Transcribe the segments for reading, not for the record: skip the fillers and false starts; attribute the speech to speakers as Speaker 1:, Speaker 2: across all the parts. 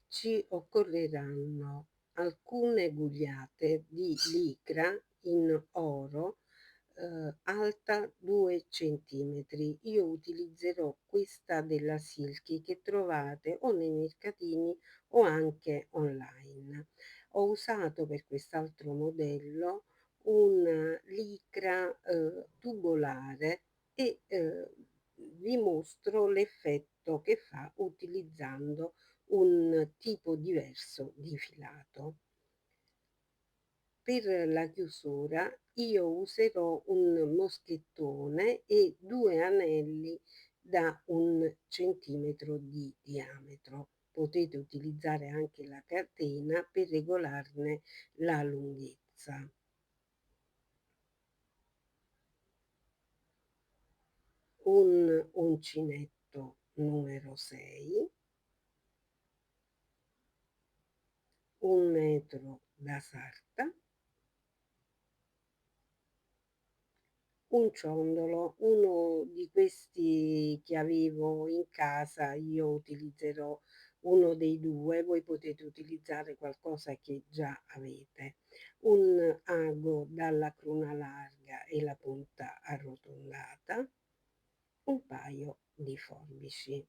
Speaker 1: ci occorreranno alcune gugliate di licra in oro, alta 2 centimetri. Io utilizzerò questa della Silky che trovate o nei mercatini o anche online. Ho usato per quest'altro modello un licra, tubolare e, vi mostro l'effetto che fa utilizzando un tipo diverso di filato. Per la chiusura io userò un moschettone e 2 anelli da 1 centimetro di diametro. Potete utilizzare anche la catena per regolarne la lunghezza. Un uncinetto numero 6, un metro da sarta, un ciondolo, uno di questi che avevo in casa, io utilizzerò uno dei due, voi potete utilizzare qualcosa che già avete, un ago dalla cruna larga e la punta arrotondata, un paio di forbici.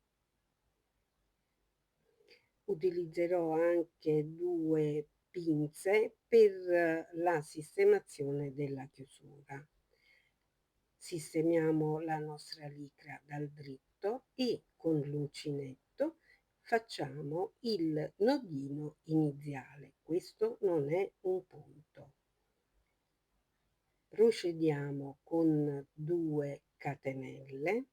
Speaker 1: Utilizzerò anche 2 pinze per la sistemazione della chiusura. Sistemiamo la nostra licra dal dritto e con l'uncinetto facciamo il nodino iniziale. Questo non è un punto. Procediamo con 2 catenelle,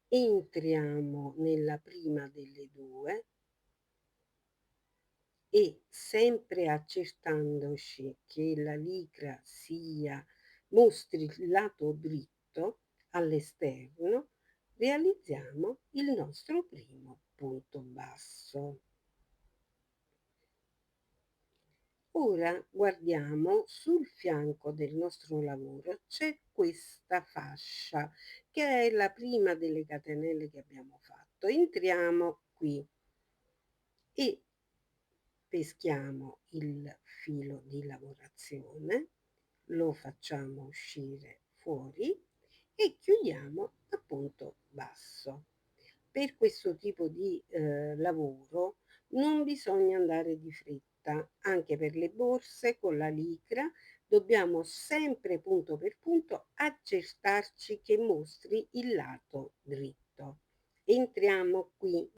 Speaker 1: entriamo nella prima delle 2 e sempre accertandoci che la licra mostri il lato dritto all'esterno, realizziamo il nostro primo punto basso. Ora guardiamo sul fianco del nostro lavoro c'è questa fascia che è la prima delle catenelle che abbiamo fatto. Entriamo qui e peschiamo il filo di lavorazione, lo facciamo uscire fuori e chiudiamo a punto basso. Per questo tipo di lavoro non bisogna andare di fretta, anche per le borse con la licra dobbiamo sempre punto per punto accertarci che mostri il lato dritto. Entriamo qui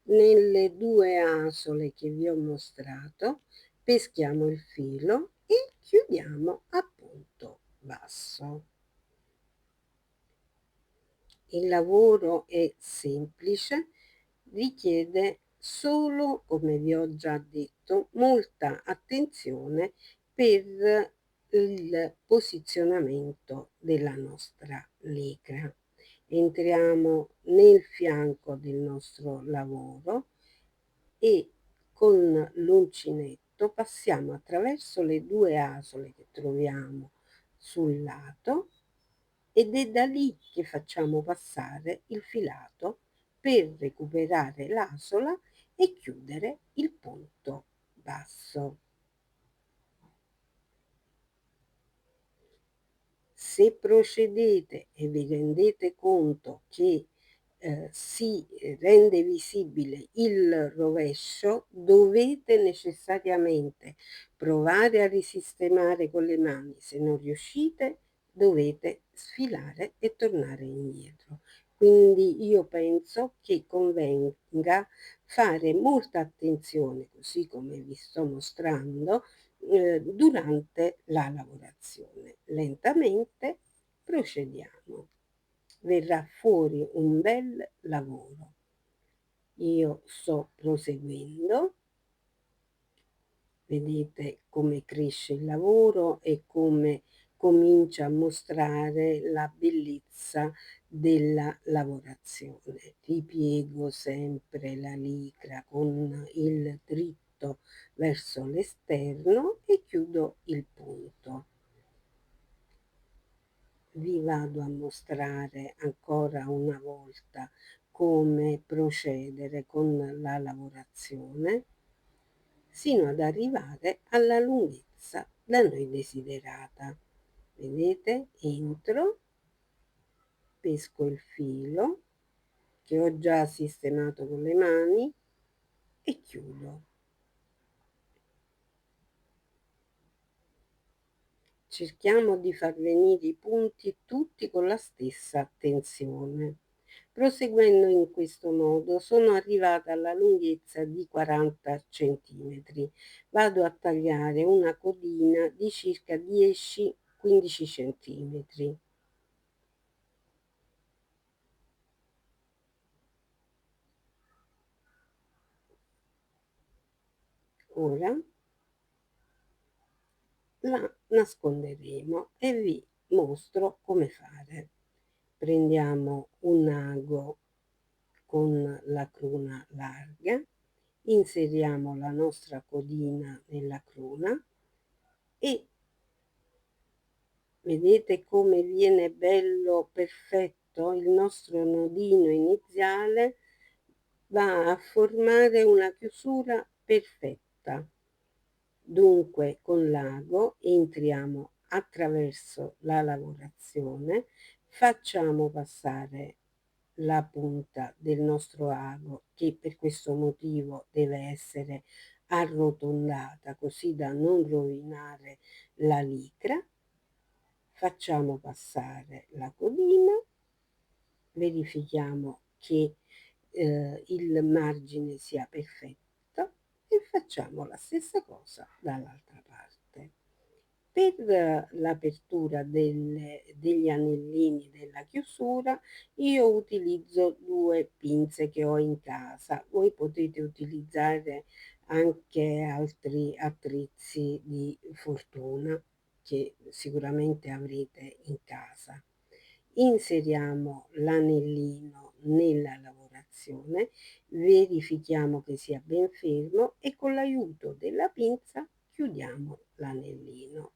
Speaker 1: nelle 2 asole che vi ho mostrato, peschiamo il filo e chiudiamo a punto basso. Il lavoro è semplice, richiede solo, come vi ho già detto, molta attenzione per il posizionamento della nostra licra. Entriamo nel fianco del nostro lavoro e con l'uncinetto passiamo attraverso le 2 asole che troviamo sul lato ed è da lì che facciamo passare il filato per recuperare l'asola e chiudere il punto basso. Se procedete e vi rendete conto che si rende visibile il rovescio, dovete necessariamente provare a risistemare con le mani. Se non riuscite, dovete sfilare e tornare indietro. Quindi io penso che convenga fare molta attenzione, così come vi sto mostrando, durante la lavorazione. Lentamente procediamo. Verrà fuori un bel lavoro. Io sto proseguendo, vedete come cresce il lavoro e come comincia a mostrare la bellezza della lavorazione. Ripiego sempre la licra con il dritto verso l'esterno e chiudo il punto. vi vado a mostrare ancora una volta come procedere con la lavorazione sino ad arrivare alla lunghezza da noi desiderata. Vedete? Entro, pesco il filo che ho già sistemato con le mani e chiudo. Cerchiamo di far venire i punti tutti con la stessa tensione. Proseguendo in questo modo sono arrivata alla lunghezza di 40 centimetri. Vado a tagliare una codina di circa 10-15 centimetri. Ora la nasconderemo e vi mostro come fare. Prendiamo un ago con la cruna larga, inseriamo la nostra codina nella cruna e vedete come viene bello perfetto il nostro nodino iniziale, va a formare una chiusura perfetta. Dunque con l'ago entriamo attraverso la lavorazione, facciamo passare la punta del nostro ago, che per questo motivo deve essere arrotondata così da non rovinare la licra, facciamo passare la codina, verifichiamo che il margine sia perfetto e facciamo la stessa cosa dall'altra parte. Per l'apertura degli anellini della chiusura io utilizzo due pinze che ho in casa, voi potete utilizzare anche altri attrezzi di fortuna che sicuramente avrete in casa. Inseriamo l'anellino nella lavorazione, verifichiamo che sia ben fermo e con l'aiuto della pinza chiudiamo l'anellino.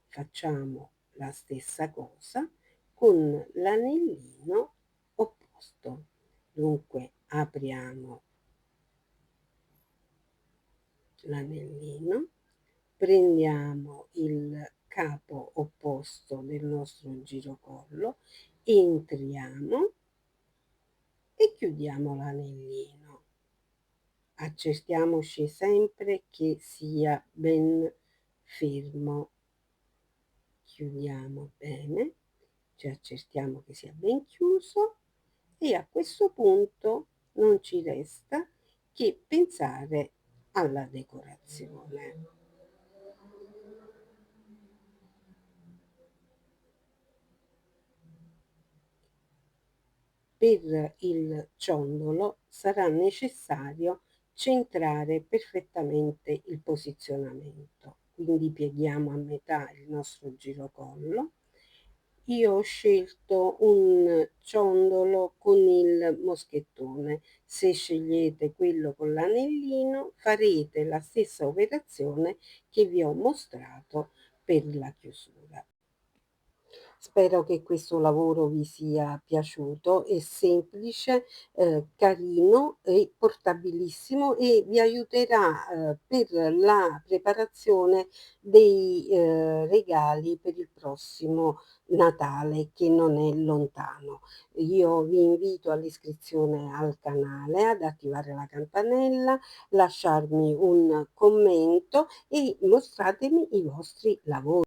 Speaker 1: Facciamo la stessa cosa con l'anellino opposto. Dunque apriamo l'anellino, prendiamo il capo opposto del nostro girocollo, entriamo e chiudiamo l'anellino. Accertiamoci sempre che sia ben fermo. Chiudiamo bene, ci accertiamo che sia ben chiuso e a questo punto non ci resta che pensare alla decorazione. Per il ciondolo sarà necessario centrare perfettamente il posizionamento, quindi pieghiamo a metà il nostro girocollo. Io ho scelto un ciondolo con il moschettone, se scegliete quello con l'anellino farete la stessa operazione che vi ho mostrato per la chiusura. Spero che questo lavoro vi sia piaciuto, è semplice, carino e portabilissimo e vi aiuterà, per la preparazione dei, regali per il prossimo Natale che non è lontano. Io vi invito all'iscrizione al canale, ad attivare la campanella, lasciarmi un commento e mostratemi i vostri lavori.